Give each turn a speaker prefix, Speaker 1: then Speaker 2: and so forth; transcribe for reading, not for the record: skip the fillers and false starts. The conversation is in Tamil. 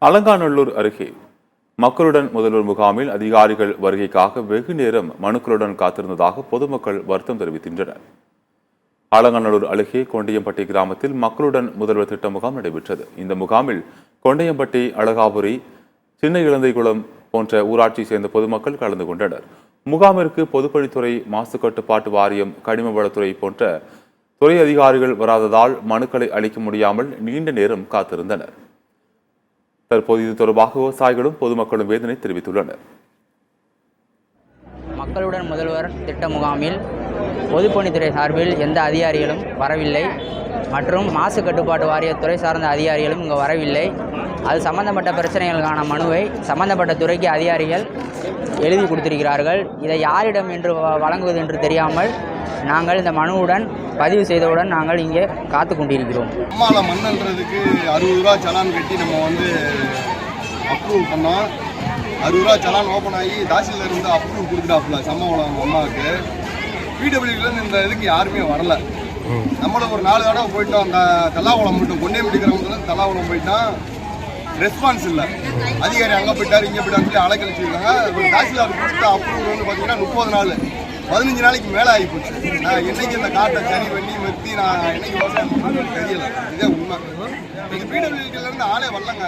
Speaker 1: அலங்காநல்லூர் அருகே மக்களுடன் முதல்வர் முகாமில் அதிகாரிகள் வருகைக்காக வெகு நேரம் மனுக்களுடன் காத்திருந்ததாக பொதுமக்கள் வருத்தம் தெரிவிக்கின்றனர். அலங்காநல்லூர் அருகே கொண்டையம்பட்டி கிராமத்தில் மக்களுடன் முதல்வர் திட்ட முகாம் நடைபெற்றது. இந்த முகாமில் கொண்டையம்பட்டி, அழகாபுரி, சின்ன இளந்தைகுளம் போன்ற ஊராட்சியை சேர்ந்த பொதுமக்கள் கலந்து கொண்டனர். முகாமிற்கு பொதுப்பணித்துறை, மாசு கட்டுப்பாட்டு வாரியம், கனிம வளத்துறை போன்ற துறை அதிகாரிகள் வராததால் மனுக்களை அளிக்க முடியாமல் நீண்ட நேரம் காத்திருந்தனர். தற்போது இது தொடர்பாக விவசாயிகளும் பொதுமக்களும் வேதனை தெரிவித்துள்ளனர்.
Speaker 2: மக்களுடன் முதல்வர் திட்ட முகாமில் பொதுப்பணித்துறை சார்பில் எந்த அதிகாரிகளும் வரவில்லை மற்றும் மாசு கட்டுப்பாட்டு வாரியத்துறை சார்ந்த அதிகாரிகளும் இங்கு வரவில்லை. அது சம்பந்தப்பட்ட பிரச்சனைகளுக்கான மனுவை சம்பந்தப்பட்ட துறைக்கு அதிகாரிகள் எழுதி கொடுத்திருக்கிறார்கள். இதை யாரிடம் என்று வழங்குவது என்று தெரியாமல் நாங்கள் இந்த மனுவுடன் பதிவு செய்தவுடன் நாங்கள் இங்கே காத்து கொண்டிருக்கிறோம்.
Speaker 3: அம்மாவில் மண்ணன்றதுக்கு 60 ரூபா சலான் கட்டி நம்ம அப்ரூவ் பண்ணோம். 60 ரூபா சலான் ஓப்பன் ஆகி தாசில்தார் இருந்து அப்ரூவ் கொடுத்துட்டாப்புல சம்பவம் அம்மாவுக்கு. பிடபிள்யூலேருந்து இந்த இதுக்கு யாருமே வரல. நம்மளும் ஒரு 4 தடவை போயிட்டோம். அந்த தல்லாகுளம் மட்டும் கொண்டேம்பட்டி கிராமத்தில் தல்லாகுளம் போயிட்டோம். ரெஸ்பான்ஸ் இல்லை. அதிகாரி அங்கே போயிட்டார், இங்கே போயிட்டான்னு சொல்லி அலைக்கழிச்சிருக்காங்க. ஒரு தாசில்தார் கொடுத்த அப்ரூவ் பார்த்தீங்கன்னா 30 நாள், 15 நாளைக்கு மேலே ஆகி போச்சு. நான் என்னைக்கு இந்த காட்டை சரி பண்ணி வெட்டி நான் என்னைக்கு விவசாயம் தெரியல. இதே உண்மை. நீங்கள் பிடபிள்யூலேருந்து ஆளே வரலங்க.